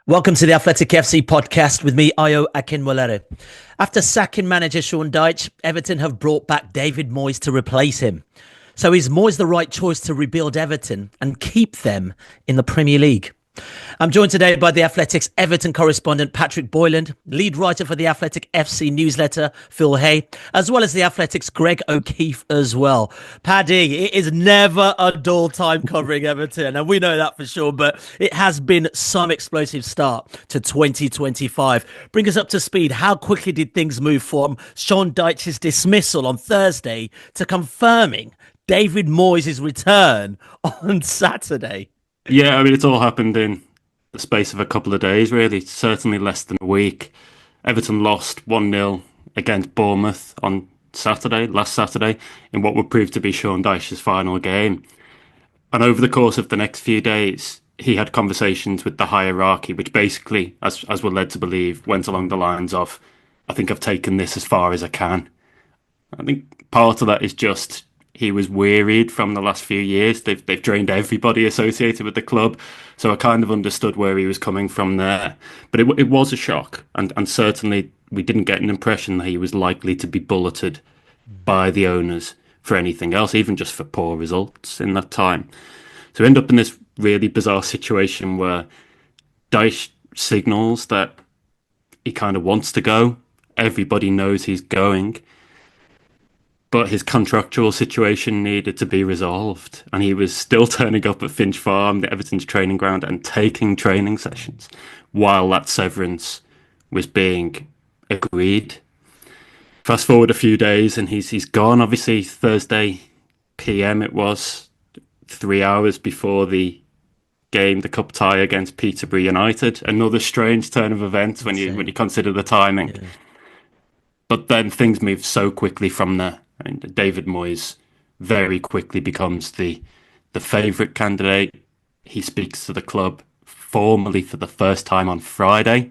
Welcome to the Athletic FC podcast with me, Ayo Akinwolere. After sacking manager Sean Dyche, Everton have brought back David Moyes to replace him. So is Moyes the right choice to rebuild Everton and keep them in the Premier League? I'm joined today by the Athletic's Everton correspondent Patrick Boyland, lead writer for the Athletic FC newsletter Phil Hay, as well as the Athletic's Greg O'Keefe as well. Paddy, it is never a dull time covering Everton, and we know that for sure, but it has been some explosive start to 2025. Bring us up to speed. How quickly did things move from Sean Dyche's dismissal on Thursday to confirming David Moyes' return on Saturday? Yeah, I mean, it's all happened in the space of a couple of days, really. Certainly less than a week. Everton lost 1-0 against Bournemouth on last Saturday, in what would prove to be Sean Dyche's final game. And over the course of the next few days, he had conversations with the hierarchy, which basically, as we're led to believe, went along the lines of, I think I've taken this as far as I can. I think part of that is just he was wearied from the last few years. They've drained everybody associated with the club, so I kind of understood where he was coming from there. But it was a shock, and certainly we didn't get an impression that he was likely to be bulleted by the owners for anything else, even just for poor results in that time. So we end up in this really bizarre situation where Dyche signals that he kind of wants to go. Everybody knows he's going. But his contractual situation needed to be resolved, and he was still turning up at Finch Farm, the Everton's training ground, and taking training sessions while that severance was being agreed. Fast forward a few days, and he's gone. Obviously, Thursday PM it was, 3 hours before the game, the cup tie against Peterborough United. Another strange turn of events when you consider the timing. Yeah. But then things moved so quickly from there. And David Moyes very quickly becomes the favourite candidate. He speaks to the club formally for the first time on Friday.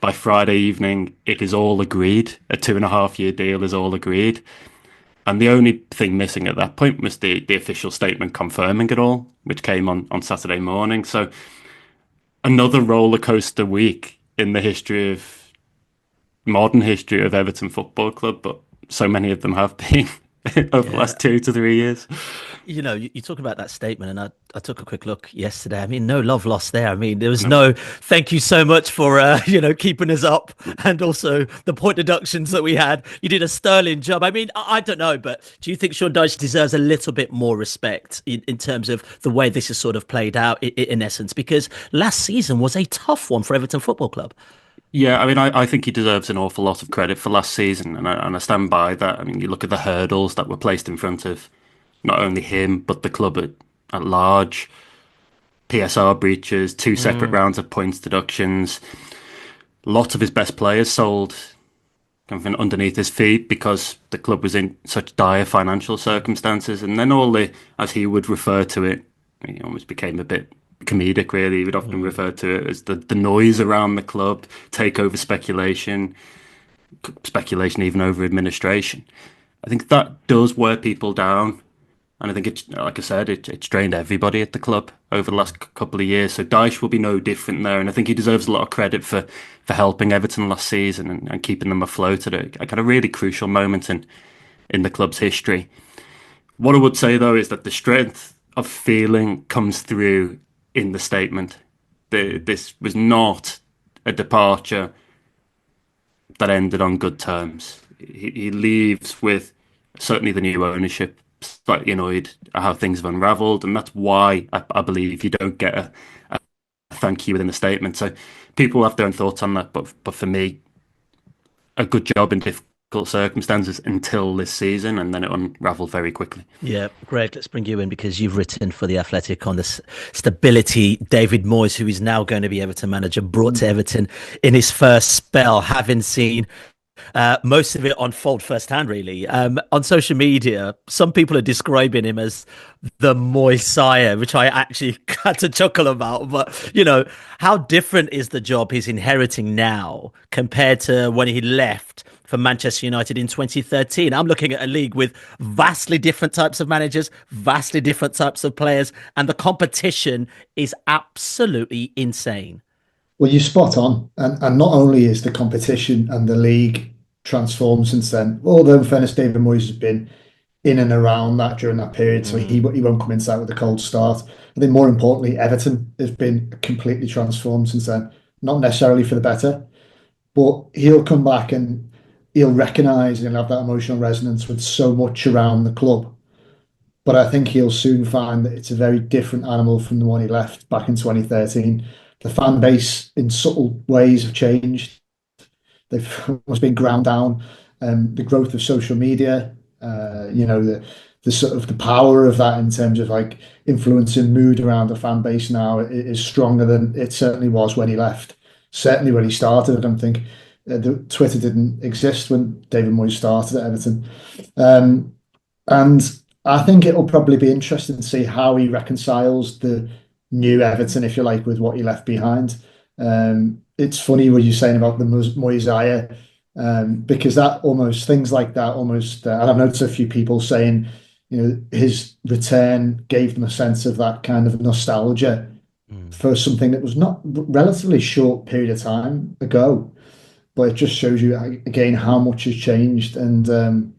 By Friday evening, it is all agreed. A 2.5-year deal is all agreed. And the only thing missing at that point was the official statement confirming it all, which came on Saturday morning. So another rollercoaster week in the modern history of Everton Football Club, but so many of them have been over the last 2 to 3 years. You know, you talk about that statement, and I took a quick look yesterday. I mean, no love lost there. I mean, there was no thank you so much for, keeping us up, and also the point deductions that we had. You did a sterling job. I mean, I don't know, but do you think Sean Dyche deserves a little bit more respect in terms of the way this has sort of played out in essence? Because last season was a tough one for Everton Football Club. Yeah, I mean, I think he deserves an awful lot of credit for last season, and I stand by that. I mean, you look at the hurdles that were placed in front of not only him, but the club at large. PSR breaches, 2 separate rounds of points deductions. Lots of his best players sold kind of underneath his feet because the club was in such dire financial circumstances. And then all the, as he would refer to it, he almost became a bit comedic, really. He would often refer to it as the noise around the club, takeover speculation even over administration. I think that does wear people down. And I think it's, like I said, it's drained everybody at the club over the last couple of years. So Dyche will be no different there. And I think he deserves a lot of credit for helping Everton last season and keeping them afloat at a kind of really crucial moment in the club's history. What I would say, though, is that the strength of feeling comes through in the statement. This was not a departure that ended on good terms. He leaves with certainly the new ownership slightly annoyed at how things have unravelled, and that's why I believe you don't get a thank you within the statement. So people have their own thoughts on that, but for me, a good job in difficult circumstances until this season, and then it unravelled very quickly. Yeah, Greg, let's bring you in because you've written for The Athletic on the stability David Moyes, who is now going to be Everton manager, brought to Everton in his first spell, having seen most of it unfold firsthand, really. On social media, some people are describing him as the Moyes, which I actually had to chuckle about. But, how different is the job he's inheriting now compared to when he left for Manchester United in 2013? I'm looking at a league with vastly different types of managers, vastly different types of players, and the competition is absolutely insane. Well, you spot on, and not only is the competition and the league transformed since then, although in fairness, David Moyes has been in and around that during that period, so he Mm. he won't come into that with a cold start. I think more importantly, Everton has been completely transformed since then. Not necessarily for the better, but he'll come back and he'll recognise and he'll have that emotional resonance with so much around the club. But I think he'll soon find that it's a very different animal from the one he left back in 2013. The fan base in subtle ways have changed. They've almost been ground down. The growth of social media, the sort of the power of that in terms of like influencing mood around the fan base now is stronger than it certainly was when he left. Certainly when he started, I don't think the Twitter didn't exist when David Moyes started at Everton. Um, and I think it'll probably be interesting to see how he reconciles the new Everton, if you like, with what he left behind. It's funny what you're saying about the Moyes, because that almost things like that almost, and I've noticed a few people saying, his return gave them a sense of that kind of nostalgia Mm. for something that was not relatively short period of time ago, but it just shows you again how much has changed. And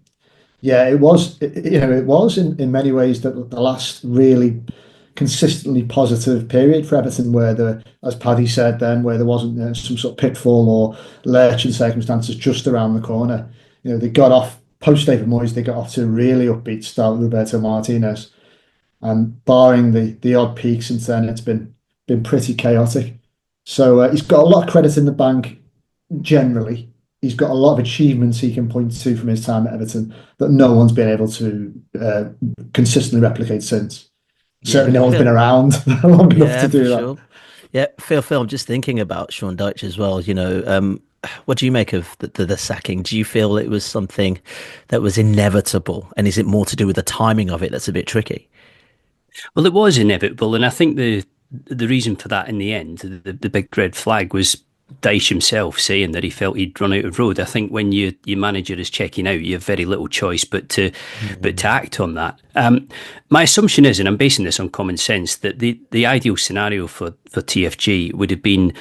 yeah, it was in many ways the last really consistently positive period for Everton, where as Paddy said then, where there wasn't some sort of pitfall or lurching circumstances just around the corner. They got off post David Moyes, they got off to a really upbeat start with Roberto Martinez, and barring the odd peak since then, it's been pretty chaotic. So he's got a lot of credit in the bank generally. He's got a lot of achievements he can point to from his time at Everton that no one's been able to consistently replicate since. Yeah, Certainly, no one's Phil. been around long enough Yeah, to for do that. sure. Yeah, Phil, I'm just thinking about Sean Dyche as well. What do you make of the sacking? Do you feel it was something that was inevitable, and is it more to do with the timing of it that's a bit tricky? Well, it was inevitable, and I think the reason for that in the end, the big red flag was Dyche himself saying that he felt he'd run out of road. I think when your manager is checking out, you have very little choice but to Mm. act on that. My assumption is, and I'm basing this on common sense, that the ideal scenario for TFG would have been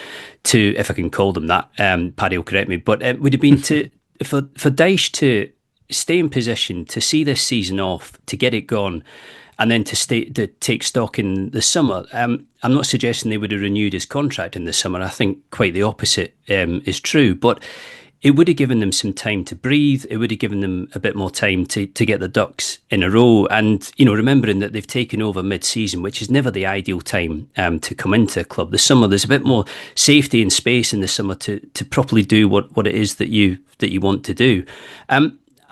to, if I can call them that, Paddy will correct me, but it would have been to for Dyche to stay in position, to see this season off, to get it gone, and then to take stock in the summer. I'm not suggesting they would have renewed his contract in the summer. I think quite the opposite is true. But it would have given them some time to breathe. It would have given them a bit more time to get the ducks in a row. And, remembering that they've taken over mid-season, which is never the ideal time to come into a club. The summer, there's a bit more safety and space in the summer to properly do what it is that you want to do.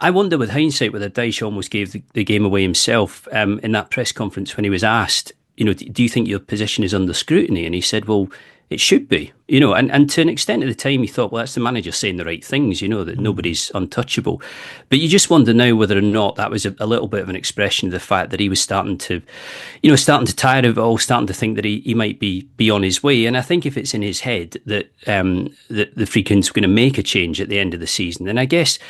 I wonder, with hindsight, whether Dyche almost gave the game away himself in that press conference when he was asked, do you think your position is under scrutiny? And he said, well, it should be, and to an extent at the time, he thought, well, that's the manager saying the right things, that nobody's untouchable. But you just wonder now whether or not that was a little bit of an expression of the fact that he was starting to tire of it all, starting to think that he might be on his way. And I think if it's in his head that the Friedkins were going to make a change at the end of the season, then I guess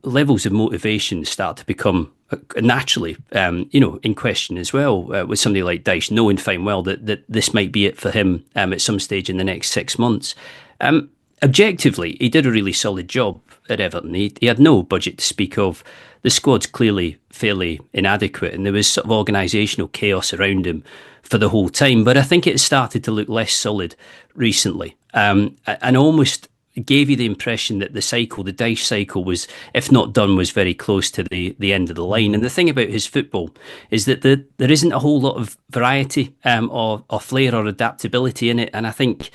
levels of motivation start to become naturally, in question as well, with somebody like Dyche, knowing fine well that this might be it for him at some stage in the next 6 months. Objectively, he did a really solid job at Everton. He had no budget to speak of. The squad's clearly fairly inadequate, and there was sort of organisational chaos around him for the whole time. But I think it started to look less solid recently, and almost gave you the impression that the Dyche cycle was, if not done, was very close to the end of the line. And the thing about his football is that there isn't a whole lot of variety or flair or adaptability in it. And I think,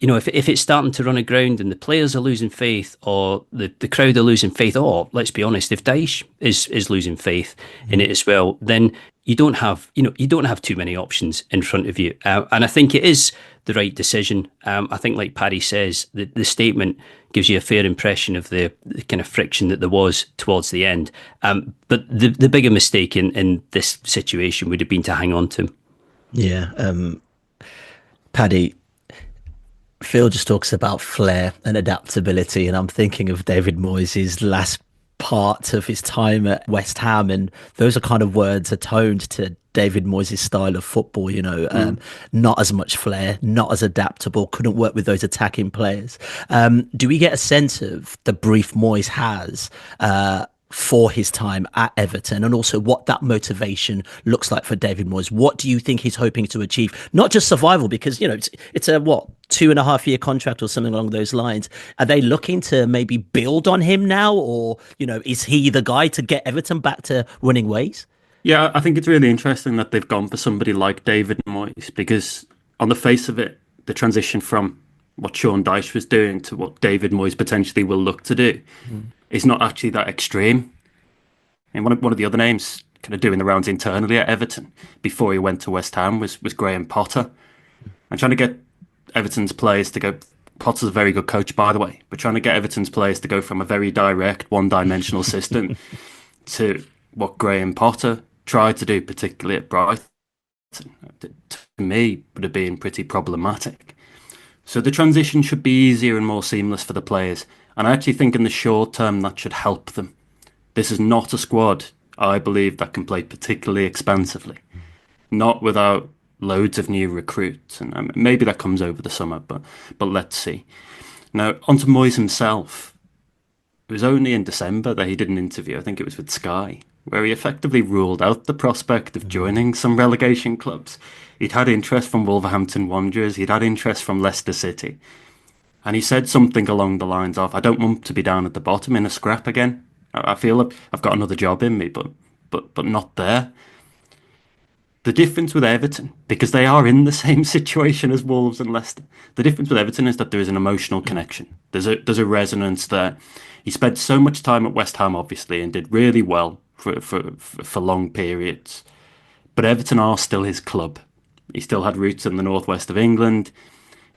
if it's starting to run aground and the players are losing faith, or the crowd are losing faith, or let's be honest, if Dyche is losing faith in it as well, then you don't have too many options in front of you. And I think it is the right decision. I think, like Paddy says, the statement gives you a fair impression of the kind of friction that there was towards the end. But the bigger mistake in this situation would have been to hang on to him. Yeah, Paddy, Phil just talks about flair and adaptability, and I'm thinking of David Moyes' last part of his time at West Ham, and those are kind of words atoned to David Moyes' style of football, not as much flair, not as adaptable, couldn't work with those attacking players. Do we get a sense of the brief Moyes has for his time at Everton, and also what that motivation looks like for David Moyes? What do you think he's hoping to achieve? Not just survival, because it's a 2.5-year contract or something along those lines. Are they looking to maybe build on him now, or is he the guy to get Everton back to winning ways? Yeah, I think it's really interesting that they've gone for somebody like David Moyes, because on the face of it, the transition from what Sean Dyche was doing to what David Moyes potentially will look to do is not actually that extreme. And one of the other names kind of doing the rounds internally at Everton before he went to West Ham was Graham Potter. And trying to get Everton's players to go... Potter's a very good coach, by the way, but trying to get Everton's players to go from a very direct, one-dimensional system to what Graham Potter tried to do, particularly at Brighton, to me, would have been pretty problematic. So the transition should be easier and more seamless for the players. And I actually think in the short term that should help them. This is not a squad, I believe, that can play particularly expansively. Not without loads of new recruits. And maybe that comes over the summer, but let's see. Now, onto Moyes himself. It was only in December that he did an interview, I think it was with Sky, where he effectively ruled out the prospect of joining some relegation clubs. He'd had interest from Wolverhampton Wanderers, he'd had interest from Leicester City. And he said something along the lines of, I don't want to be down at the bottom in a scrap again. I feel I've got another job in me, but not there. The difference with Everton, because they are in the same situation as Wolves and Leicester, the difference with Everton is that there is an emotional connection. There's a resonance there. He spent so much time at West Ham, obviously, and did really well for long periods. But Everton are still his club. He still had roots in the northwest of England.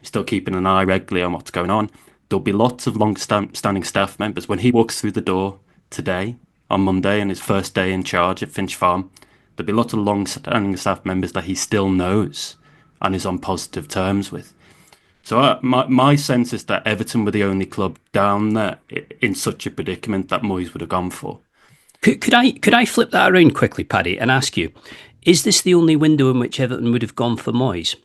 He's still keeping an eye regularly on what's going on. There'll be lots of long-standing staff members. When he walks through the door today, on Monday, and his first day in charge at Finch Farm, there'll be lots of long-standing staff members that he still knows and is on positive terms with. So my sense is that Everton were the only club down there in such a predicament that Moyes would have gone for. Could I flip that around quickly, Paddy, and ask you, is this the only window in which Everton would have gone for Moyes?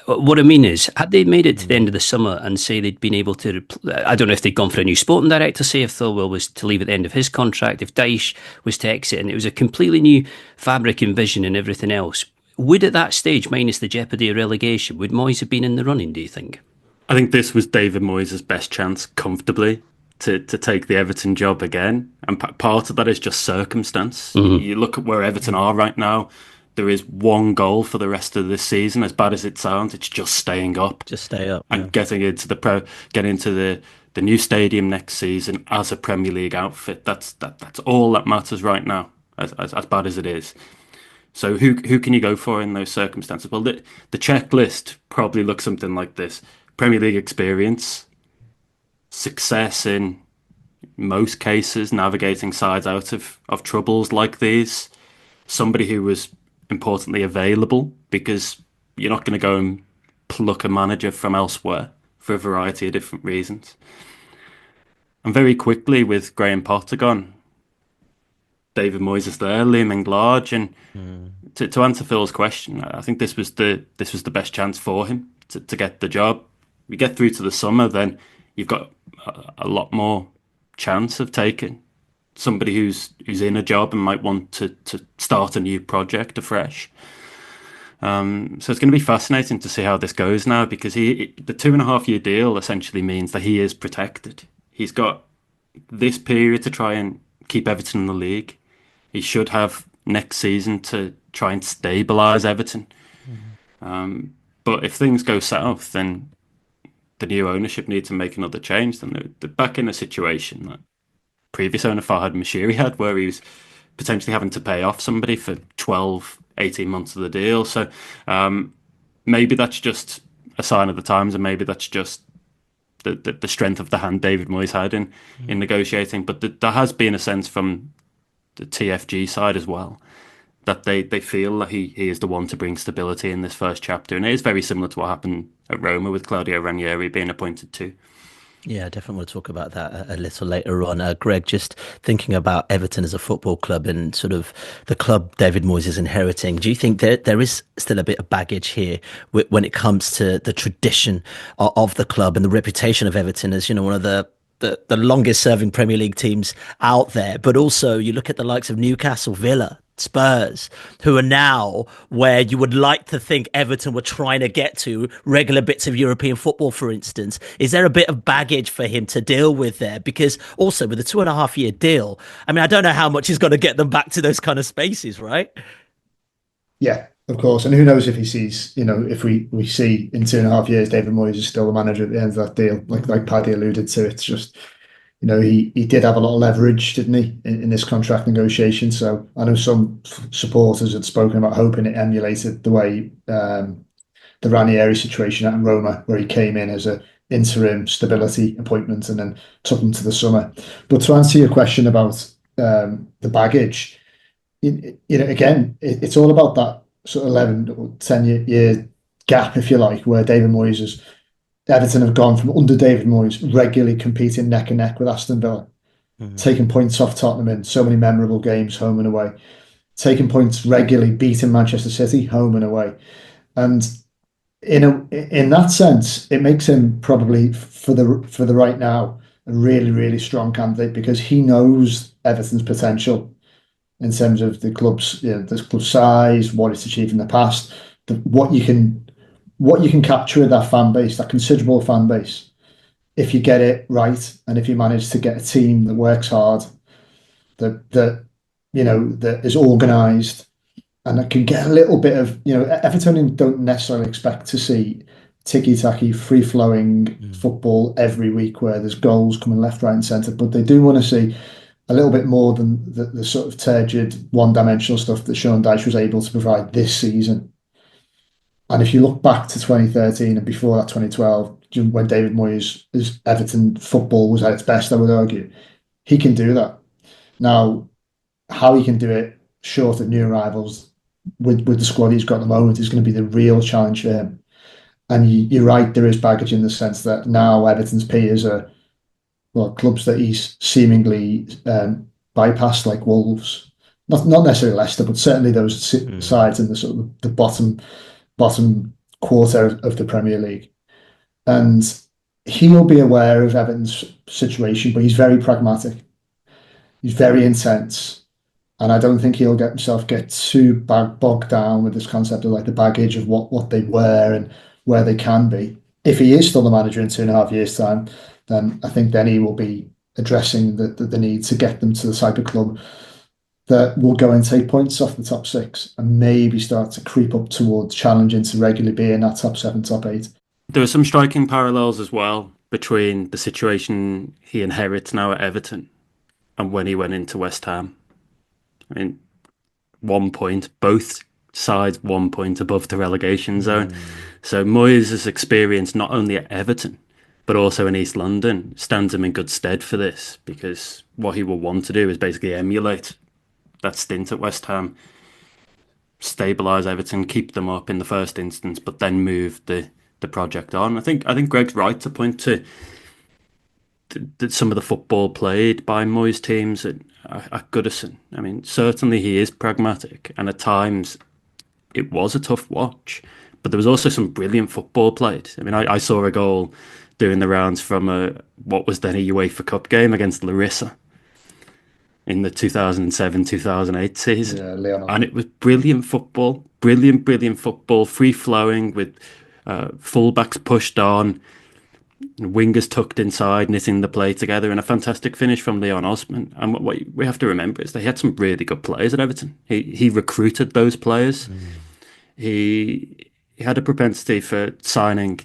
What I mean is, had they made it to the end of the summer and say they'd been able to, I don't know if they'd gone for a new sporting director, say if Thirlwell was to leave at the end of his contract, if Dyche was to exit, and it was a completely new fabric and vision and everything else, would at that stage, minus the jeopardy of relegation, would Moyes have been in the running, do you think? I think this was David Moyes' best chance comfortably to take the Everton job again. And part of that is just circumstance. You look at where Everton are right now. There is one goal for the rest of this season. As bad as it sounds, it's just staying up. Just stay up. And getting into the new stadium next season as a Premier League outfit. That's all that matters right now, as bad as it is. So who can you go for in those circumstances? Well, the checklist probably looks something like this. Premier League experience, success in most cases, navigating sides out of troubles like these, somebody who was importantly available, because you're not going to go and pluck a manager from elsewhere for a variety of different reasons. And very quickly, with Graham Potter gone, David Moyes is there, looming large. And to answer Phil's question, I think this was the best chance for him to get the job. We get through to the summer, then you've got a lot more chance of taking somebody who's in a job and might want to start a new project afresh. So it's going to be fascinating to see how this goes now, because the 2.5-year deal essentially means that he is protected. He's got this period to try and keep Everton in the league. He should have next season to try and stabilise Everton. But if things go south, then the new ownership needs to make another change. Then they're back in a situation that previous owner Farhad Moshiri had, where he was potentially having to pay off somebody for 12, 18 months of the deal. So maybe that's just a sign of the times, and maybe that's just the strength of the hand David Moyes had in negotiating. But there has been a sense from the TFG side as well that they feel that he is the one to bring stability in this first chapter. And it is very similar to what happened at Roma with Claudio Ranieri being appointed too. Yeah, I definitely want to talk about that a little later on. Greg, just thinking about Everton as a football club and sort of the club David Moyes is inheriting, do you think that there is still a bit of baggage here when it comes to the tradition of the club and the reputation of Everton as, one of the longest serving Premier League teams out there? But also you look at the likes of Newcastle, Villa, Spurs, who are now where you would like to think Everton were trying to get to, regular bits of European football, for instance. Is there a bit of baggage for him to deal with there? Because also with a 2.5 year deal, I mean, I don't know how much he's going to get them back to those kind of spaces, right? Yeah, of course. And who knows if he sees, if we see in 2.5 years David Moyes is still the manager at the end of that deal, like Paddy alluded to. It's just, he did have a lot of leverage, didn't he, in this contract negotiation. So I know some supporters had spoken about hoping it emulated the way the Ranieri situation at Roma, where he came in as a interim stability appointment and then took him to the summer. But to answer your question about the baggage, again, it's all about that sort of 11 or 10 year gap, if you like, where David Moyes has Everton have gone from under David Moyes regularly competing neck and neck with Aston Villa, taking points off Tottenham in so many memorable games home and away, taking points regularly, beating Manchester City home and away. And in that sense, it makes him probably for the right now a really, really strong candidate, because he knows Everton's potential in terms of the club's size, what it's achieved in the past, what you can capture with that fan base, that considerable fan base, if you get it right, and if you manage to get a team that works hard, that is organised, and that can get a little bit of, Everton don't necessarily expect to see ticky-tacky, free-flowing football every week where there's goals coming left, right and centre, but they do want to see a little bit more than the sort of turgid, one-dimensional stuff that Sean Dyche was able to provide this season. And if you look back to 2013 and before that 2012, when David Moyes' Everton football was at its best, I would argue, he can do that. Now, how he can do it short of new arrivals with the squad he's got at the moment is going to be the real challenge for him. And you're right, there is baggage in the sense that now Everton's peers are, clubs that he's seemingly bypassed, like Wolves. Not necessarily Leicester, but certainly those sides in the sort of the bottom quarter of the Premier League. And he'll be aware of Everton's situation, but he's very pragmatic. He's very intense. And I don't think he'll get himself too bogged down with this concept of like the baggage of what they were and where they can be. If he is still the manager in 2.5 years' time, then I think then he will be addressing the need to get them to the type of club that will go and take points off the top six and maybe start to creep up towards challenging to regularly be in that top 7, top 8. There are some striking parallels as well between the situation he inherits now at Everton and when he went into West Ham. I mean, 1 point, both sides 1 point above the relegation zone. So Moyes' experience not only at Everton, but also in East London stands him in good stead for this, because what he will want to do is basically emulate that stint at West Ham, stabilise Everton, keep them up in the first instance, but then move the project on. I think Greg's right to point to some of the football played by Moyes' teams at Goodison. I mean, certainly he is pragmatic, and at times it was a tough watch, but there was also some brilliant football played. I mean, I saw a goal doing the rounds from what was then a UEFA Cup game against Larissa in the 2007-2008 season. Yeah, Leon. And it was brilliant football, brilliant football, free-flowing with fullbacks pushed on, wingers tucked inside, knitting the play together, and a fantastic finish from Leon Osman. And what we have to remember is that he had some really good players at Everton. He recruited those players. He had a propensity for signing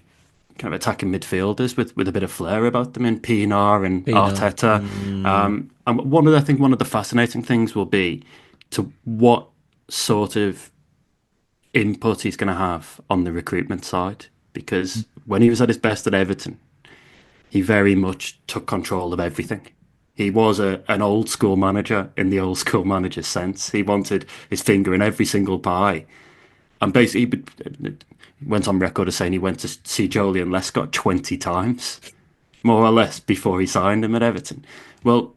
kind of attacking midfielders with a bit of flair about them in Pienaar and Arteta. And one of the fascinating things will be to what sort of input he's going to have on the recruitment side, because when he was at his best at Everton, he very much took control of everything. He was an old school manager in the old school manager sense. He wanted his finger in every single pie. And basically, he went on record as saying he went to see Jolie and Lescott 20 times. more or less, before he signed him at Everton. Well,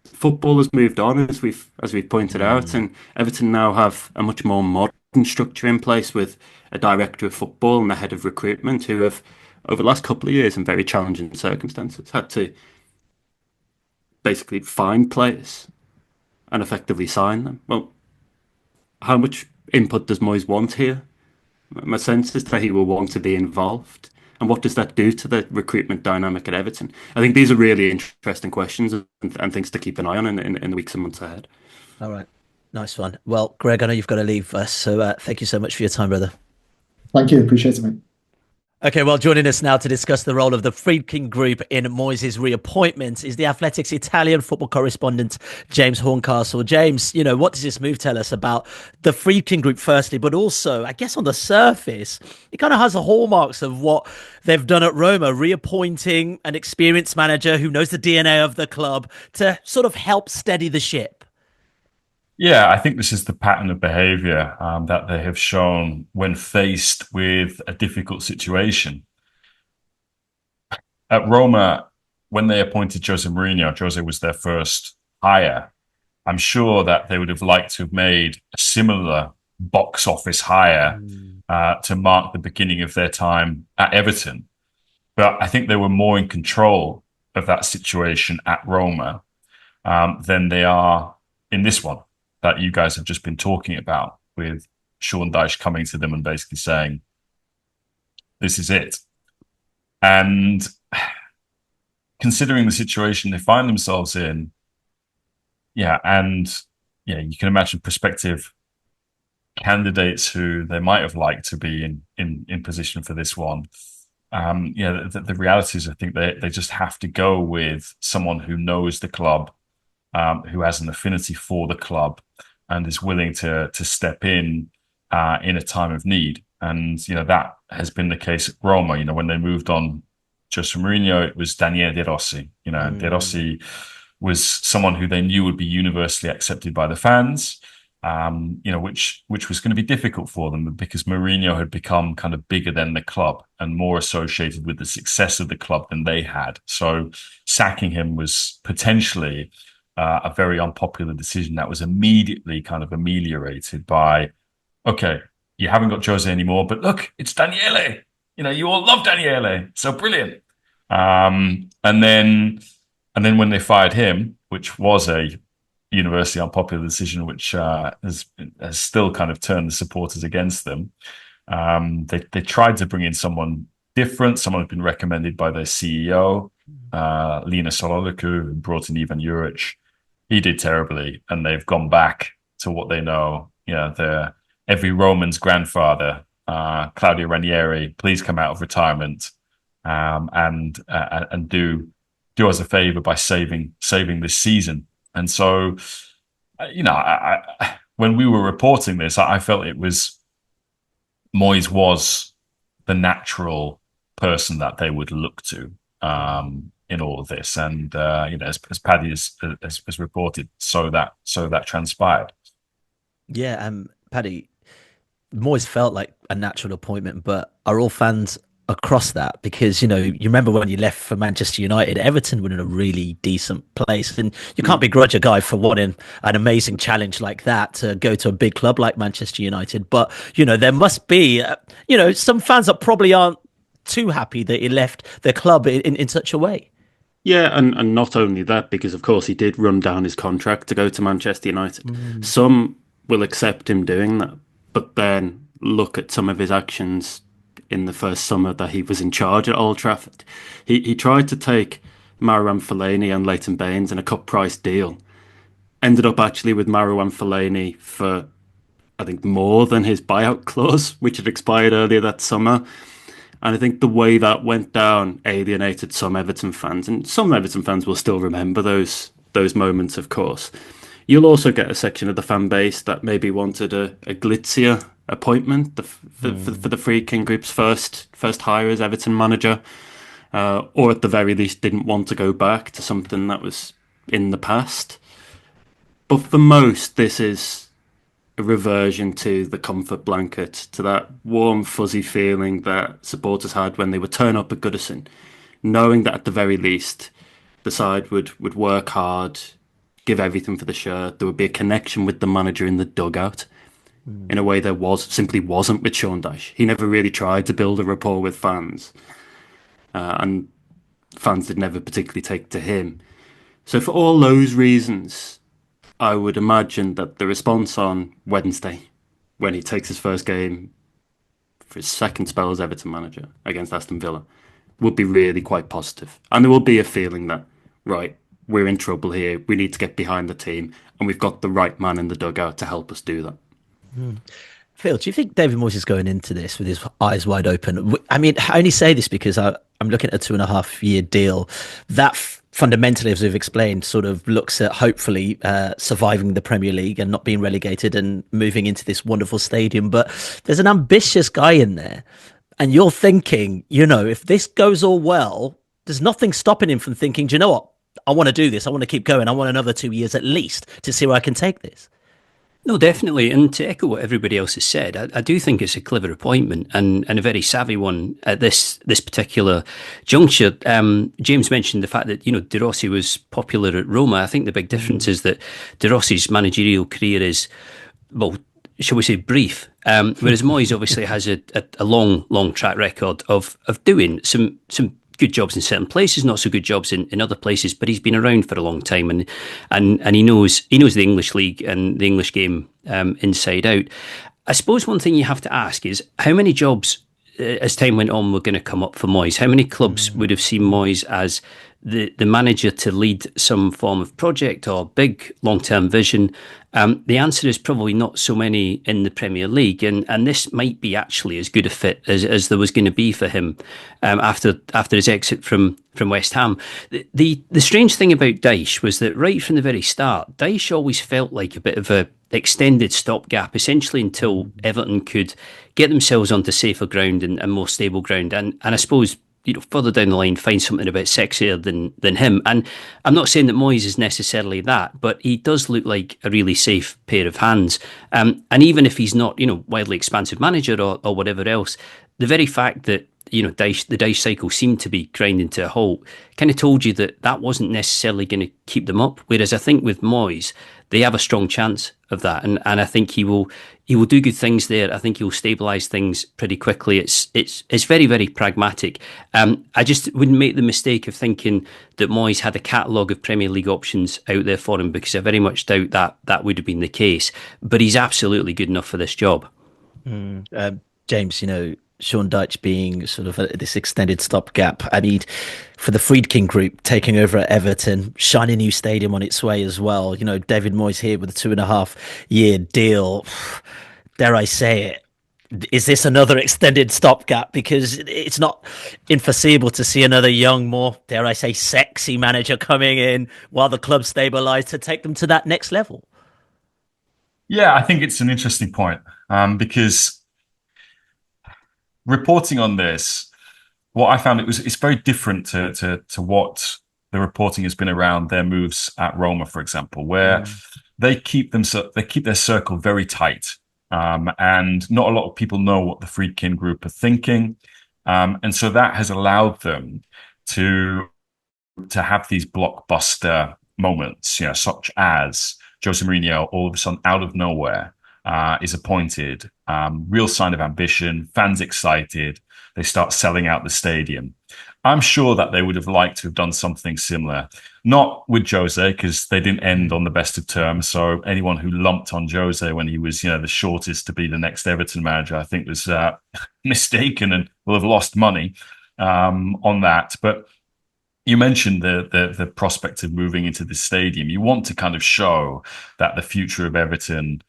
football has moved on, as we've pointed out, and Everton now have a much more modern structure in place with a director of football and a head of recruitment who have, over the last couple of years, in very challenging circumstances, had to basically find players and effectively sign them. Well, how much input does Moyes want here? My sense is that he will want to be involved. And what does that do to the recruitment dynamic at Everton? I think these are really interesting questions and things to keep an eye on in the weeks and months ahead. All right. Nice one. Well, Greg, I know you've got to leave us, so thank you so much for your time, brother. Thank you. Appreciate it, mate. Okay, well, joining us now to discuss the role of the Friedkin Group in Moyes' reappointment is the Athletic's Italian football correspondent, James Horncastle. James, what does this move tell us about the Friedkin Group firstly, but also, I guess on the surface, it kind of has the hallmarks of what they've done at Roma, reappointing an experienced manager who knows the DNA of the club to sort of help steady the ship. Yeah, I think this is the pattern of behavior that they have shown when faced with a difficult situation. At Roma, when they appointed Jose Mourinho, Jose was their first hire. I'm sure that they would have liked to have made a similar box office hire to mark the beginning of their time at Everton. But I think they were more in control of that situation at Roma than they are in this one that you guys have just been talking about, with Sean Dyche coming to them and basically saying, this is it. And considering the situation they find themselves in, you can imagine prospective candidates who they might have liked to be in position for this one. The reality is, I think they just have to go with someone who knows the club, who has an affinity for the club, and is willing to step in a time of need. And that has been the case at Roma. When they moved on Jose Mourinho, it was Daniele De Rossi. De Rossi was someone who they knew would be universally accepted by the fans. Which was going to be difficult for them because Mourinho had become kind of bigger than the club and more associated with the success of the club than they had. So sacking him was potentially a very unpopular decision that was immediately kind of ameliorated by, okay, you haven't got Jose anymore, but look, it's Daniele. You all love Daniele. So brilliant. And then when they fired him, which was a universally unpopular decision, which has still kind of turned the supporters against them, they tried to bring in someone different, someone who'd been recommended by their CEO, Lina Sololuku, who brought in Ivan Juric. He did terribly, and they've gone back to what they know. Every Roman's grandfather, Claudio Ranieri, please come out of retirement and do us a favor by saving this season. And so, when we were reporting this, I felt it was Moyes was the natural person that they would look to in all of this. And as Paddy has reported, so that transpired. Yeah, Paddy, Moyes felt like a natural appointment, but are all fans across that? Because you remember when you left for Manchester United, Everton were in a really decent place, and you can't begrudge a guy for wanting an amazing challenge like that to go to a big club like Manchester United. But there must be some fans that probably aren't too happy that he left the club in such a way. Yeah, and not only that, because of course he did run down his contract to go to Manchester United. Some will accept him doing that, but then look at some of his actions in the first summer that he was in charge at Old Trafford. He tried to take Marouane Fellaini and Leighton Baines in a cut price deal. Ended up actually with Marouane Fellaini for, I think, more than his buyout clause, which had expired earlier that summer. And I think the way that went down alienated some Everton fans, and some Everton fans will still remember those moments, of course. You'll also get a section of the fan base that maybe wanted a glitzier appointment for the Friedkin Group's first hire as Everton manager, or at the very least didn't want to go back to something that was in the past. But for most, this is a reversion to the comfort blanket, to that warm, fuzzy feeling that supporters had when they would turn up at Goodison. knowing that at the very least the side would work hard, give everything for the shirt. There would be a connection with the manager in the dugout in a way there simply wasn't with Sean Dyche. He never really tried to build a rapport with fans, and fans did never particularly take to him. So for all those reasons, I would imagine that the response on Wednesday, when he takes his first game for his second spell as Everton manager against Aston Villa, would be really quite positive. And there will be a feeling that, right, we're in trouble here. We need to get behind the team, and we've got the right man in the dugout to help us do that. Phil, do you think David Moyes is going into this with his eyes wide open? I mean, I only say this because I'm looking at a 2.5-year deal that fundamentally, as we've explained, sort of looks at hopefully surviving the Premier League and not being relegated and moving into this wonderful stadium. But there's an ambitious guy in there. And you're thinking, if this goes all well, there's nothing stopping him from thinking, do you know what? I want to do this. I want to keep going. I want another 2 years at least to see where I can take this. No, definitely. And to echo what everybody else has said, I do think it's a clever appointment and a very savvy one at this particular juncture. James mentioned the fact that, De Rossi was popular at Roma. I think the big difference is that De Rossi's managerial career is, well, shall we say, brief. Whereas Moyes obviously has a long track record of doing some good jobs in certain places, not so good jobs in other places, but he's been around for a long time and he knows the English league and the English game inside out. I suppose one thing you have to ask is how many jobs as time went on were going to come up for Moyes? How many clubs would have seen Moyes as the manager to lead some form of project or big long-term vision? The answer is probably not so many in the Premier League, and this might be actually as good a fit as there was going to be for him after his exit from West Ham. The strange thing about Dyche was that right from the very start, Dyche always felt like a bit of a extended stopgap, essentially until Everton could get themselves onto safer ground and more stable ground, and I suppose, further down the line, find something a bit sexier than him. And I'm not saying that Moyes is necessarily that, but he does look like a really safe pair of hands. And even if he's not, wildly expansive manager or whatever else, the very fact that, the Dyche cycle seemed to be grinding to a halt kind of told you that wasn't necessarily going to keep them up. Whereas I think with Moyes, they have a strong chance of that. And I think he will do good things there. I think he'll stabilise things pretty quickly. It's very, very pragmatic. I just wouldn't make the mistake of thinking that Moyes had a catalogue of Premier League options out there for him, because I very much doubt that would have been the case. But he's absolutely good enough for this job. James, Sean Dyche being sort of this extended stopgap. I mean, for the Friedkin Group taking over at Everton, shiny new stadium on its way as well. David Moyes here with a 2.5-year deal. Dare I say it? Is this another extended stopgap? Because it's not inforeseeable to see another young, more, dare I say, sexy manager coming in while the club stabilise to take them to that next level. Yeah, I think it's an interesting point because reporting on this, what I found it's very different to what the reporting has been around their moves at Roma, for example, where they keep their circle very tight, and not a lot of people know what the Friedkin Group are thinking, and so that has allowed them to have these blockbuster moments, such as Jose Mourinho all of a sudden out of nowhere is appointed, real sign of ambition, fans excited, they start selling out the stadium. I'm sure that they would have liked to have done something similar, not with Jose, because they didn't end on the best of terms. So anyone who lumped on Jose when he was, the shortest to be the next Everton manager, I think was mistaken and will have lost money on that. But you mentioned the prospect of moving into the stadium. You want to kind of show that the future of Everton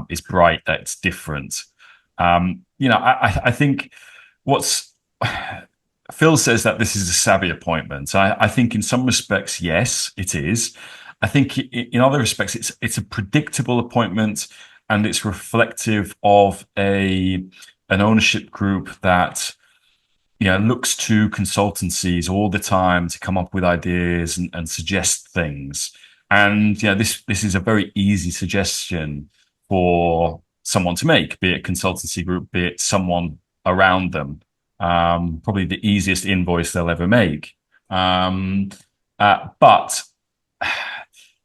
is bright, that it's different. I think Phil says that this is a savvy appointment. I think in some respects, yes, it is. I think in other respects, it's a predictable appointment, and it's reflective of an ownership group that looks to consultancies all the time to come up with ideas and suggest things. And this is a very easy suggestion for someone to make, be it consultancy group, be it someone around them. Probably the easiest invoice they'll ever make. But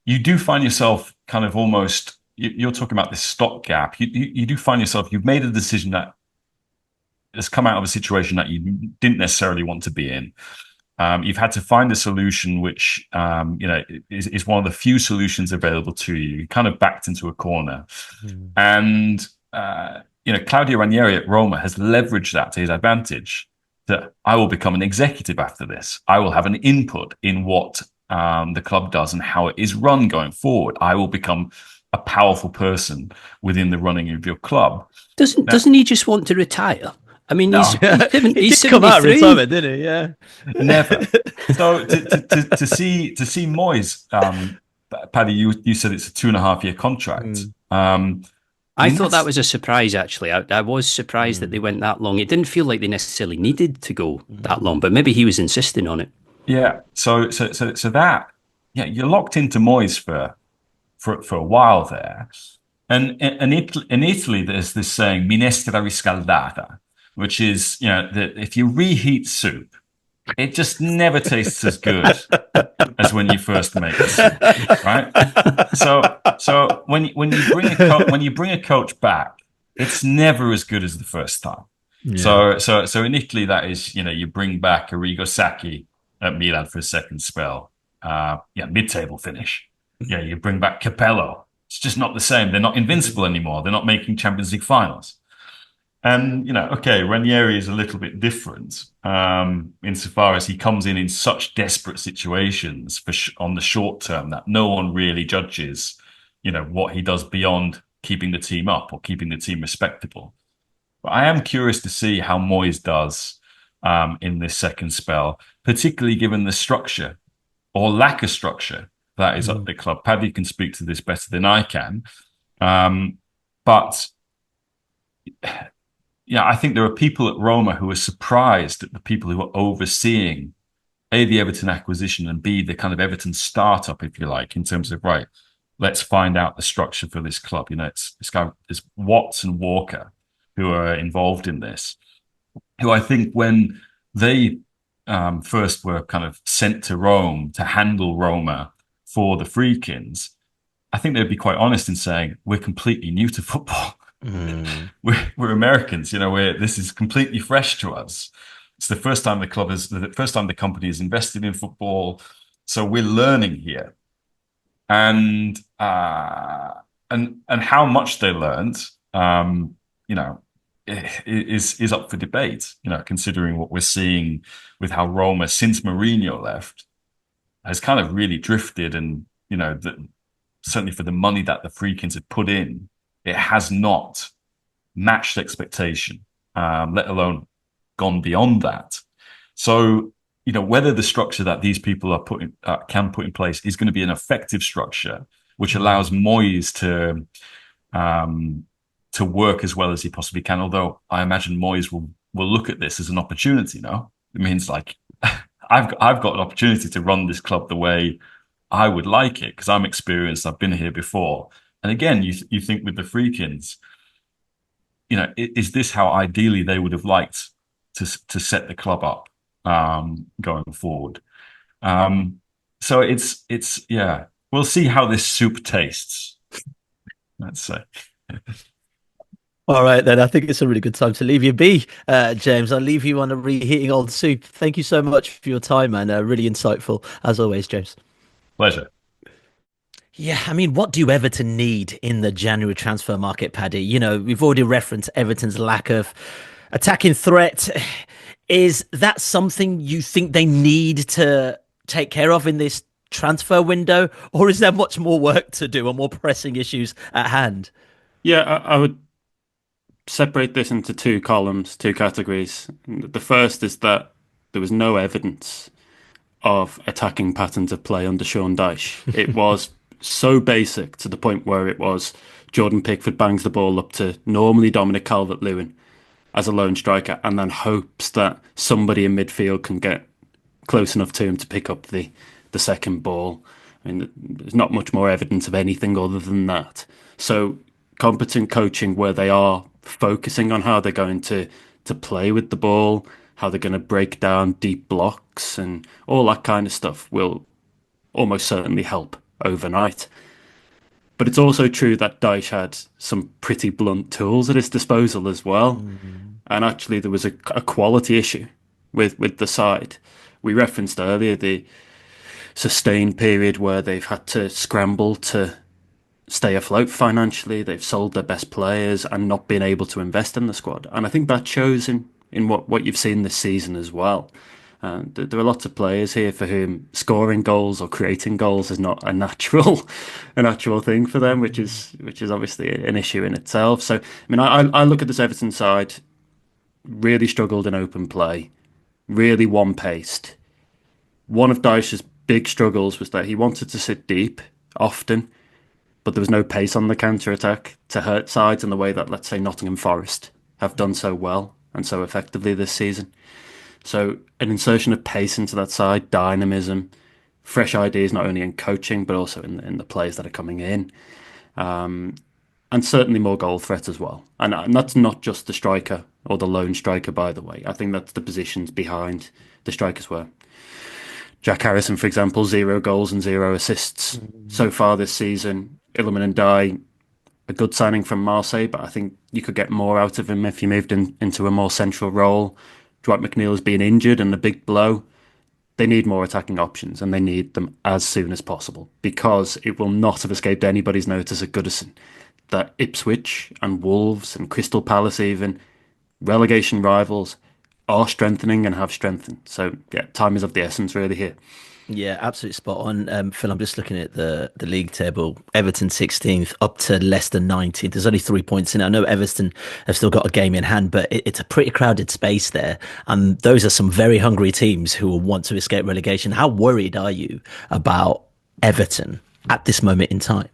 you do find yourself kind of almost, you're talking about this stopgap. You do find yourself, you've made a decision that has come out of a situation that you didn't necessarily want to be in. You've had to find a solution which, is one of the few solutions available to you. You're kind of backed into a corner. And, Claudio Ranieri at Roma has leveraged that to his advantage, that I will become an executive after this. I will have an input in what the club does and how it is run going forward. I will become a powerful person within the running of your club. Doesn't he just want to retire? I mean, No. he's come out of 73. retirement, didn't he? Yeah. Never. So to see Moyes, Paddy, you said it's a 2.5-year contract. I thought that was a surprise, actually. I was surprised that they went that long. It didn't feel like they necessarily needed to go that long, but maybe he was insisting on it. Yeah. So that, you're locked into Moyes for a while there. And in Italy, there's this saying, minestra riscaldata, which is, that if you reheat soup, it just never tastes as good as when you first make it, right? So when you bring a coach back, it's never as good as the first time. Yeah. So in Italy, that is, you bring back Arrigo Sacchi at Milan for a second spell, mid-table finish. Yeah, you bring back Capello. It's just not the same. They're not invincible anymore. They're not making Champions League finals. And, Ranieri is a little bit different insofar as he comes in such desperate situations on the short term that no one really judges, what he does beyond keeping the team up or keeping the team respectable. But I am curious to see how Moyes does in this second spell, particularly given the structure or lack of structure that is at the club. Paddy can speak to this better than I can. But I think there are people at Roma who are surprised at the people who are overseeing A, the Everton acquisition, and B, the kind of Everton startup, if you like, in terms of, right, let's find out the structure for this club. It's Watts and Walker who are involved in this, who I think when they first were kind of sent to Rome to handle Roma for the Friedkins, I think they'd be quite honest in saying, we're completely new to football. We're Americans, this is completely fresh to us. It's the first time the company has invested in football, so we're learning here, and how much they learned, is up for debate. Considering what we're seeing with how Roma, since Mourinho left, has kind of really drifted, and certainly for the money that the Friedkins had put in, it has not matched expectation, let alone gone beyond that. So, whether the structure that these people are can put in place is going to be an effective structure, which allows Moyes to work as well as he possibly can. Although I imagine Moyes will look at this as an opportunity. No, it means like I've got an opportunity to run this club the way I would like it because I'm experienced. I've been here before. And again, you think with the Friedkins, is this how ideally they would have liked to set the club up going forward? So it's we'll see how this soup tastes. Let's say. All right, then. I think it's a really good time to leave you be, James. I'll leave you on a reheating old soup. Thank you so much for your time, man. Really insightful, as always, James. Pleasure. Yeah, I mean, what do Everton need in the January transfer market, Paddy? We've already referenced Everton's lack of attacking threat. Is that something you think they need to take care of in this transfer window? Or is there much more work to do and more pressing issues at hand? Yeah, I would separate this into two columns, two categories. The first is that there was no evidence of attacking patterns of play under Sean Dyche. It was so basic to the point where it was Jordan Pickford bangs the ball up to normally Dominic Calvert-Lewin as a lone striker and then hopes that somebody in midfield can get close enough to him to pick up the second ball. I mean, there's not much more evidence of anything other than that. So competent coaching where they are focusing on how they're going to play with the ball, how they're going to break down deep blocks and all that kind of stuff will almost certainly help overnight. But it's also true that Dyche had some pretty blunt tools at his disposal as well. And actually, there was a quality issue with the side. We referenced earlier the sustained period where they've had to scramble to stay afloat financially. They've sold their best players and not been able to invest in the squad. And I think that shows in what you've seen this season as well. There are lots of players here for whom scoring goals or creating goals is not a natural thing for them, which is obviously an issue in itself. So, I mean, I look at this Everton side, really struggled in open play, really one-paced. One of Dyche's big struggles was that he wanted to sit deep often, but there was no pace on the counter-attack to hurt sides in the way that, let's say, Nottingham Forest have done so well and so effectively this season. So an insertion of pace into that side, dynamism, fresh ideas not only in coaching but also in the players that are coming in, and certainly more goal threat as well. And that's not just the striker or the lone striker, by the way. I think that's the positions behind the strikers were. Jack Harrison, for example, 0 goals and 0 assists so far this season. Iliman Ndiaye, a good signing from Marseille, but I think you could get more out of him if he moved into a more central role. Dwight McNeil has been injured and a big blow. They need more attacking options and they need them as soon as possible, because it will not have escaped anybody's notice at Goodison that Ipswich and Wolves and Crystal Palace, even relegation rivals, are strengthening and have strengthened. So yeah, time is of the essence really here. Yeah, absolutely spot on. Phil, I'm just looking at the league table. Everton 16th, up to Leicester 19th. There's only 3 points in it. I know Everton have still got a game in hand, but it's a pretty crowded space there. And those are some very hungry teams who will want to escape relegation. How worried are you about Everton at this moment in time?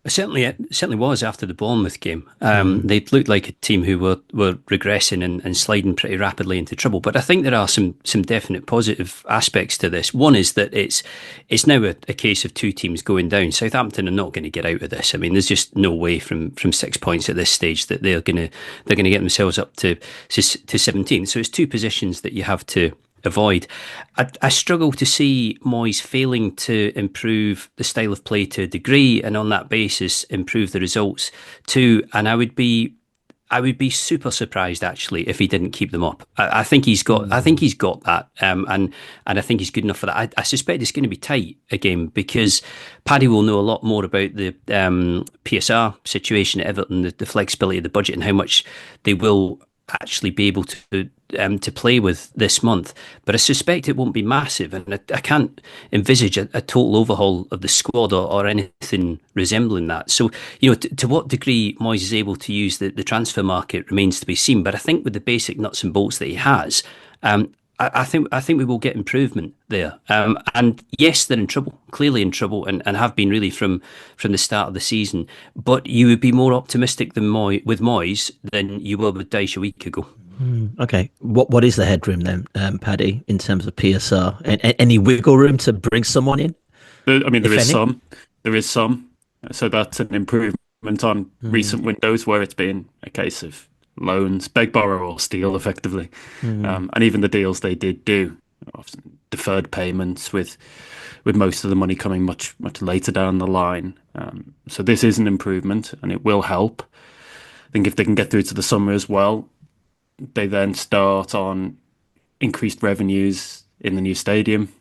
It certainly was after the Bournemouth game. They looked like a team who were regressing and sliding pretty rapidly into trouble. But I think there are some definite positive aspects to this. One is that it's now a case of 2 teams going down. Southampton are not going to get out of this. I mean, there's just no way from 6 points at this stage that they're going to get themselves up to 17. So it's 2 positions that you have to avoid. I struggle to see Moyes failing to improve the style of play to a degree, and on that basis improve the results too. And I would be super surprised actually if he didn't keep them up. I think he's got that, and I think he's good enough for that. I suspect it's going to be tight again because Paddy will know a lot more about the PSR situation at Everton, the flexibility of the budget, and how much they will actually be able to play with this month. But I suspect it won't be massive, and I can't envisage a total overhaul of the squad or anything resembling that. So, to what degree Moyes is able to use the transfer market remains to be seen. But I think with the basic nuts and bolts that he has, I think we will get improvement there. And yes, they're in trouble, clearly in trouble, and have been really from the start of the season. But you would be more optimistic with Moyes than you were with Dyche a week ago. Okay. What is the headroom then, Paddy, in terms of PSR? Any wiggle room to bring someone in? There is some. So that's an improvement on recent windows where it's been a case of loans, beg, borrow or steal effectively. And even the deals they did do, often deferred payments with most of the money coming much later down the line. So this is an improvement and it will help. I think if they can get through to the summer as well, they then start on increased revenues in the new stadium,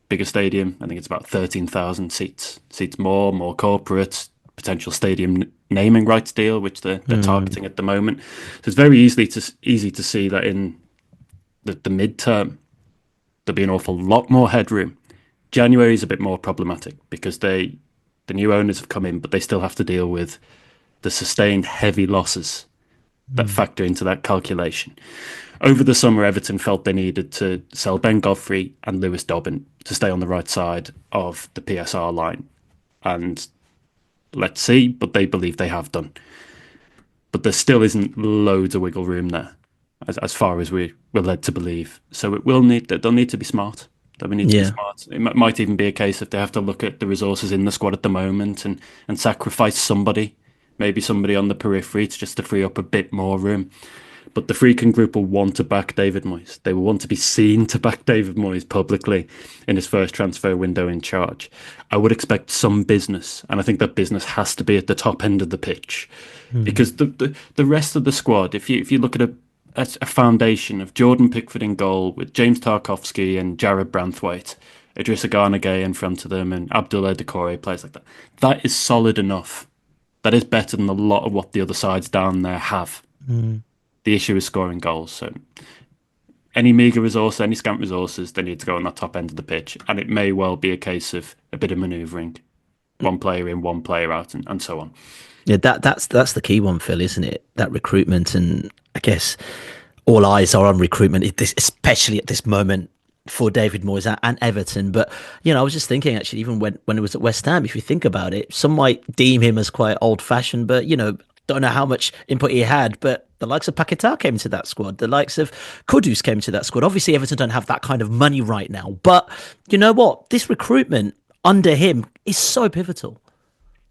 bigger stadium. I think it's about 13,000 seats more corporate, potential stadium naming rights deal, which they're targeting at the moment. So it's very easy to see that in the midterm, there'll be an awful lot more headroom. January is a bit more problematic because the new owners have come in, but they still have to deal with the sustained heavy losses that factor into that calculation. Over the summer, Everton felt they needed to sell Ben Godfrey and Lewis Dobbin to stay on the right side of the PSR line. And let's see, but they believe they have done. But there still isn't loads of wiggle room there, as far as we're led to believe. So they'll need to be smart. Be smart. It might even be a case if they have to look at the resources in the squad at the moment and sacrifice somebody, maybe somebody on the periphery, just to free up a bit more room. but the Friedkin Group will want to back David Moyes. They will want to be seen to back David Moyes publicly in his first transfer window in charge. I would expect some business, and I think that business has to be at the top end of the pitch, because the rest of the squad, if you look at a foundation of Jordan Pickford in goal with James Tarkowski and Jared Branthwaite, Idrissa Gana Gueye in front of them, and Abdoulaye Doucouré, players like that, that is solid enough. That is better than a lot of what the other sides down there have. The issue is scoring goals. So any meagre resource, any scant resources, they need to go on that top end of the pitch. And it may well be a case of a bit of manoeuvring. One player in, one player out, and so on. Yeah, that's the key one, Phil, isn't it? That recruitment, and I guess all eyes are on recruitment, especially at this moment for David Moyes and Everton. But, I was just thinking, actually, even when it was at West Ham, if you think about it, some might deem him as quite old-fashioned, but, don't know how much input he had, but the likes of Paquetá came to that squad. The likes of Kudus came to that squad. Obviously, Everton don't have that kind of money right now. But you know what? This recruitment under him is so pivotal.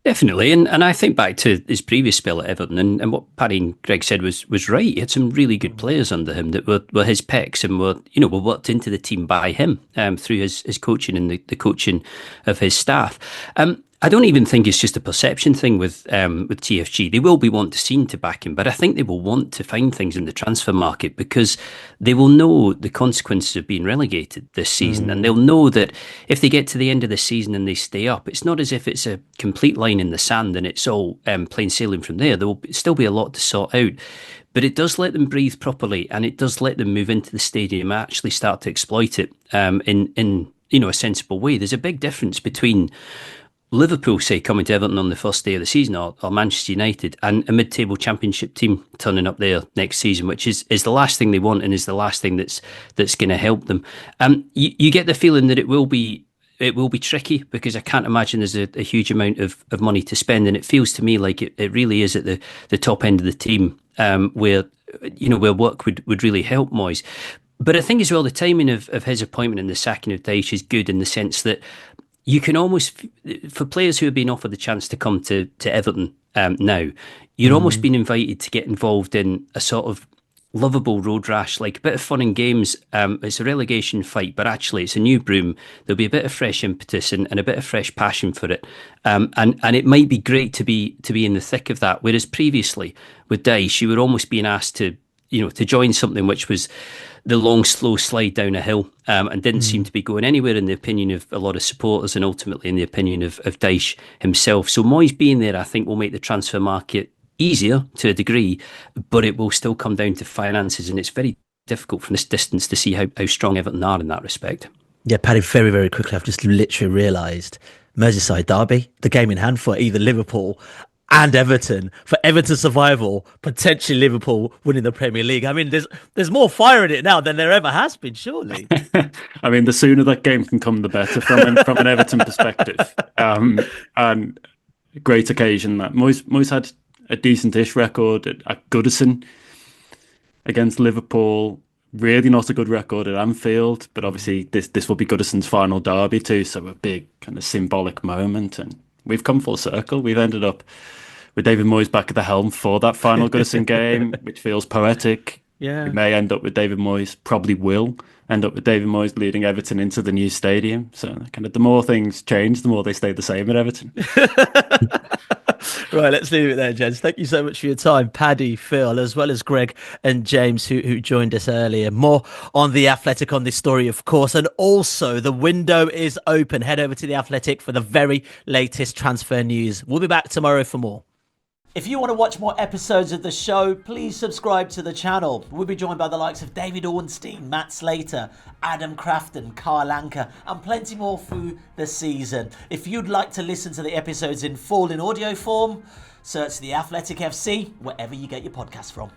Definitely. And I think back to his previous spell at Everton, and what Paddy and Greg said was right. He had some really good players under him that were his picks and were worked into the team by him through his coaching and the coaching of his staff. I don't even think it's just a perception thing with TFG. They will be wanting to back him, but I think they will want to find things in the transfer market because they will know the consequences of being relegated this season, and they'll know that if they get to the end of the season and they stay up, it's not as if it's a complete line in the sand and it's all plain sailing from there. There will still be a lot to sort out. But it does let them breathe properly, and it does let them move into the stadium and actually start to exploit it in a sensible way. There's a big difference between Liverpool, say, coming to Everton on the first day of the season, or Manchester United, and a mid-table championship team turning up there next season, which is the last thing they want and is the last thing that's going to help them. You get the feeling that it will be tricky because I can't imagine there's a huge amount of money to spend, and it feels to me like it really is at the top end of the team where work would really help Moyes. But I think as well the timing of his appointment and the sacking of Dyche is good in the sense that you can almost, for players who have been offered the chance to come to Everton now, you're almost being invited to get involved in a sort of lovable road rash, like a bit of fun and games. It's a relegation fight, but actually it's a new broom. There'll be a bit of fresh impetus and a bit of fresh passion for it. And it might be great to be in the thick of that. Whereas previously with Dyche, you were almost being asked to join something which was the long, slow slide down a hill and didn't seem to be going anywhere in the opinion of a lot of supporters and ultimately in the opinion of Dyche himself. So Moyes being there, I think, will make the transfer market easier to a degree, but it will still come down to finances, and it's very difficult from this distance to see how strong Everton are in that respect. Yeah, Paddy, very, very quickly, I've just literally realised Merseyside derby, the game in hand for either Liverpool and Everton, for Everton's survival, potentially Liverpool winning the Premier League. I mean, there's more fire in it now than there ever has been, surely. I mean, the sooner that game can come, the better from an Everton perspective. And great occasion that Moyes had a decent-ish record at Goodison against Liverpool. Really not a good record at Anfield, but obviously this will be Goodison's final derby too, so a big kind of symbolic moment. And we've come full circle. We've ended up with David Moyes back at the helm for that final Goodison game, which feels poetic. Yeah. We may end up with David Moyes, probably will end up with David Moyes leading Everton into the new stadium. So kind of the more things change, the more they stay the same at Everton. Right, let's leave it there, gents. Thank you so much for your time, Paddy, Phil, as well as Greg and James, who joined us earlier. More on The Athletic on this story, of course. And also, the window is open. Head over to The Athletic for the very latest transfer news. We'll be back tomorrow for more. If you want to watch more episodes of the show, please subscribe to the channel. We'll be joined by the likes of David Ornstein, Matt Slater, Adam Crafton, Carl Anker, and plenty more through the season. If you'd like to listen to the episodes in full in audio form, search The Athletic FC wherever you get your podcasts from.